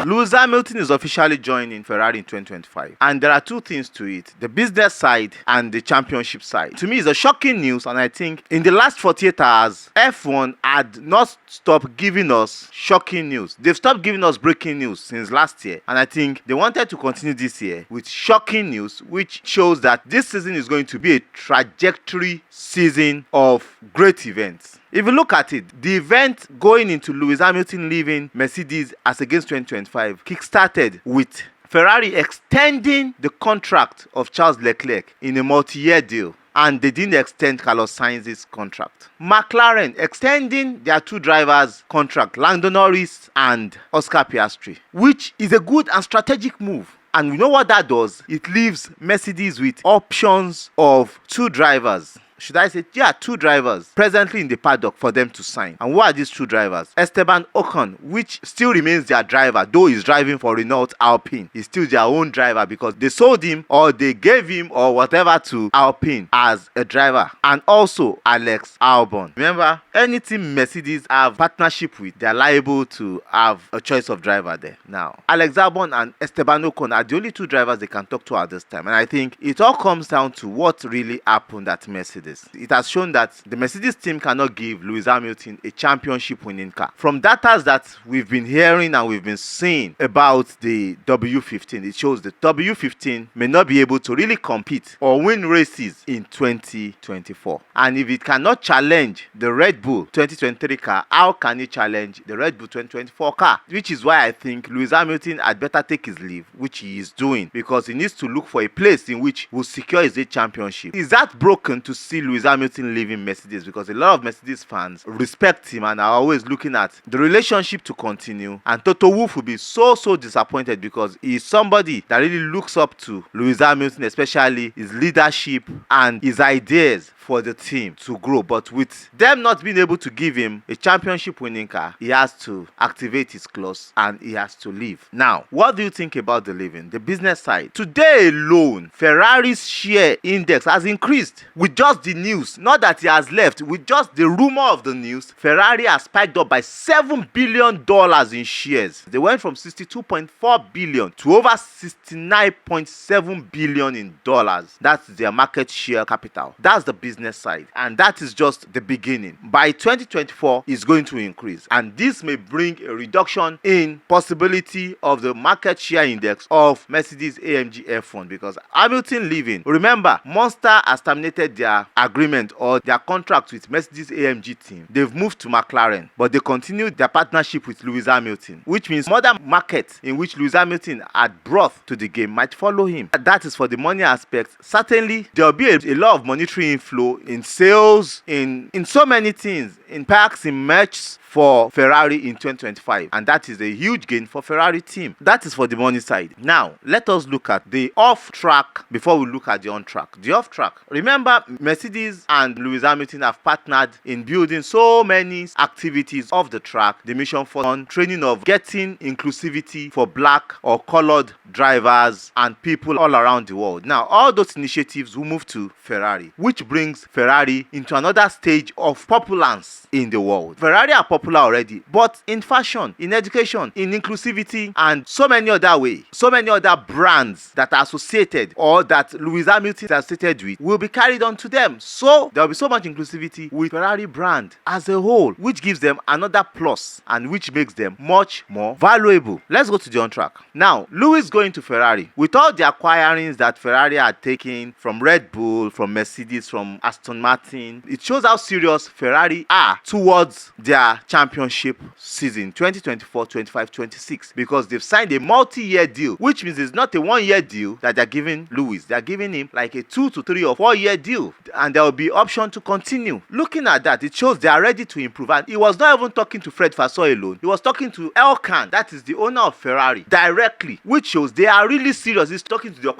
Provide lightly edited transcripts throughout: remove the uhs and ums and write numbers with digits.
Lewis Hamilton is officially joining Ferrari in 2025. And there are two things to it: the business side and the championship side. To me, it's a shocking news, and I think in the last 48 hours, F1 had not stopped giving us shocking news. They've stopped giving us breaking news since last year, and I think they wanted to continue this year with shocking news, which shows that this season is going to be a trajectory season of great events. If you look at it, the event going into Lewis Hamilton leaving Mercedes as against 2025 kickstarted with Ferrari extending the contract of Charles Leclerc in a multi-year deal, and they didn't extend Carlos Sainz's contract. McLaren extending their two drivers' contract, Lando Norris and Oscar Piastri, which is a good and strategic move. And we know what that does. It leaves Mercedes with options of two drivers. Should I say, two drivers presently in the paddock for them to sign. And who are these two drivers? Esteban Ocon, which still remains their driver, though he's driving for Renault Alpine. He's still their own driver because they sold him or they gave him or whatever to Alpine as a driver. And also Alex Albon. Remember, anything Mercedes have partnership with, they're liable to have a choice of driver there. Now, Alex Albon and Esteban Ocon are the only two drivers they can talk to at this time. And I think it all comes down to what really happened at Mercedes. It has shown that the Mercedes team cannot give Lewis Hamilton a championship winning car. From data that we've been hearing and we've been seeing about the W15, it shows the W15 may not be able to really compete or win races in 2024. And if it cannot challenge the Red Bull 2023 car, how can it challenge the Red Bull 2024 car? Which is why I think Lewis Hamilton had better take his leave, which he is doing, because he needs to look for a place in which will secure his championship. Is that broken to see Lewis Hamilton leaving Mercedes? Because a lot of Mercedes fans respect him and are always looking at the relationship to continue, and Toto Wolff will be so disappointed because he is somebody that really looks up to Lewis Hamilton, especially his leadership and his ideas for the team to grow. But with them not being able to give him a championship winning car, he has to activate his clause and he has to leave. Now, what do you think about the leaving? The business side. Today alone, Ferrari's share index has increased with just the news. Not that he has left, with just the rumor of the news, Ferrari has spiked up by $7 billion in shares. They went from $62.4 billion to over $69.7 billion in dollars. That's their market share capital. That's the business side, and that is just the beginning. By 2024, it's going to increase, and this may bring a reduction in possibility of the market share index of Mercedes-AMG F1 because Hamilton leaving. Remember, Monster has terminated their agreement or their contract with Mercedes-AMG team. They've moved to McLaren, but they continued their partnership with Lewis Hamilton, which means other markets in which Lewis Hamilton had brought to the game might follow him. That is for the money aspect. Certainly, there will be a lot of monetary inflow in sales, in so many things, in packs, in merch for Ferrari in 2025, and that is a huge gain for Ferrari team. That is for the money side. Now let us look at the off track before we look at the on track. The off track, remember, Mercedes and Lewis Hamilton have partnered in building so many activities off the track. The mission for on training of getting inclusivity for black or colored drivers and people all around the world. Now all those initiatives will move to Ferrari, which brings Ferrari into another stage of populance in the world. Ferrari are popular already, but in fashion, in education, in inclusivity, and so many other ways, so many other brands that are associated or that Lewis Hamilton is associated with will be carried on to them. So there will be so much inclusivity with Ferrari brand as a whole, which gives them another plus and which makes them much more valuable. Let's go to the on track. Now, Lewis going to Ferrari with all the acquirings that Ferrari had taken from Red Bull, from Mercedes, from Aston Martin. It shows how serious Ferrari are towards their championship season 2024, 25, 26, because they've signed a multi-year deal, which means it's not a 1-year deal that they're giving Lewis. They're giving him like a 2 to 3 or 4-year deal, and there will be option to continue. Looking at that, it shows they are ready to improve. And he was not even talking to Fred Vasseur alone. He was talking to Elkan, that is the owner of Ferrari, directly, which shows they are really serious. He's talking to the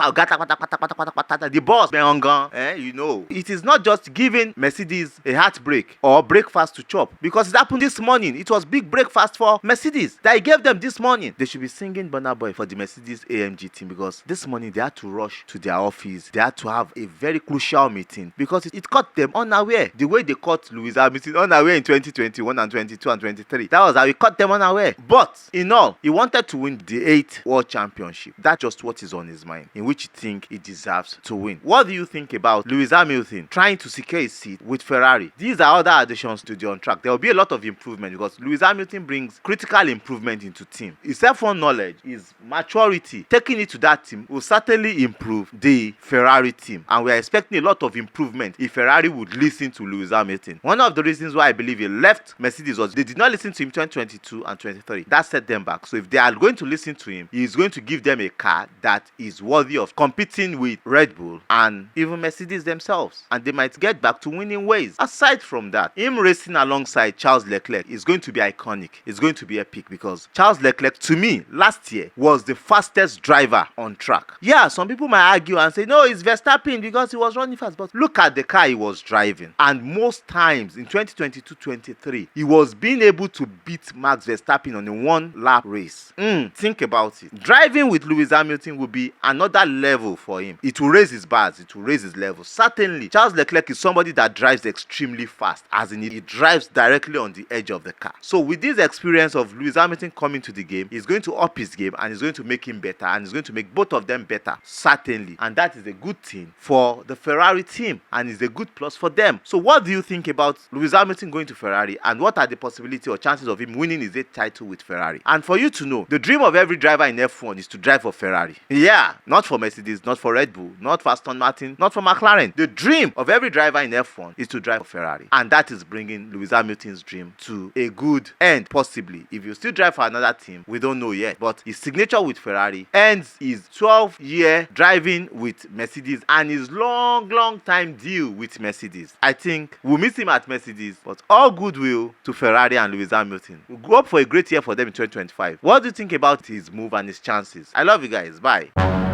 boss, you know. It is not not just giving Mercedes a heartbreak or breakfast to chop, because it happened this morning. It was big breakfast for Mercedes that he gave them this morning. They should be singing Burna Boy for the Mercedes AMG team, because this morning they had to rush to their office. They had to have a very crucial meeting because it caught them unaware. The way they caught Lewis Hamilton unaware in 2021 and 22 and 23. That was how he caught them unaware. But in all, he wanted to win the 8th World Championship. That's just what is on his mind, in which he thinks he deserves to win. What do you think about Lewis Hamilton trying to secure a seat with Ferrari? These are other additions to the on track. There will be a lot of improvement because Lewis Hamilton brings critical improvement into team. His F1 knowledge, his maturity, taking it to that team will certainly improve the Ferrari team, and we are expecting a lot of improvement if Ferrari would listen to Lewis Hamilton. One of the reasons why I believe he left Mercedes was they did not listen to him 2022 and 23. That set them back. So if they are going to listen to him, he is going to give them a car that is worthy of competing with Red Bull and even Mercedes themselves, and they might get back to winning ways. Aside from that, him racing alongside Charles Leclerc is going to be iconic. It's going to be epic because Charles Leclerc, to me, last year was the fastest driver on track. Yeah, some people might argue and say, no, it's Verstappen because he was running fast. But look at the car he was driving. And most times in 2022-23, he was being able to beat Max Verstappen on a one-lap race. Think about it. Driving with Lewis Hamilton will be another level for him. It will raise his bars. It will raise his level. Certainly, Charles Leclerc is somebody that drives extremely fast, as in he drives directly on the edge of the car. So with this experience of Lewis Hamilton coming to the game, he's going to up his game and he's going to make him better, and he's going to make both of them better, certainly. And that is a good thing for the Ferrari team, and is a good plus for them. So what do you think about Lewis Hamilton going to Ferrari, and what are the possibility or chances of him winning his 8th title with Ferrari? And for you to know, the dream of every driver in F1 is to drive for Ferrari. Yeah, not for Mercedes, not for Red Bull, not for Aston Martin, not for McLaren. The dream of every driver in F1 is to drive for Ferrari, and that is bringing Lewis Hamilton's dream to a good end, possibly. If you still drive for another team, we don't know yet, but his signature with Ferrari ends his 12-year driving with Mercedes and his long time deal with Mercedes. I think we'll miss him at Mercedes, but all goodwill to Ferrari and Lewis Hamilton. We'll go up for a great year for them in 2025. What do you think about his move and his chances? I love you guys. Bye.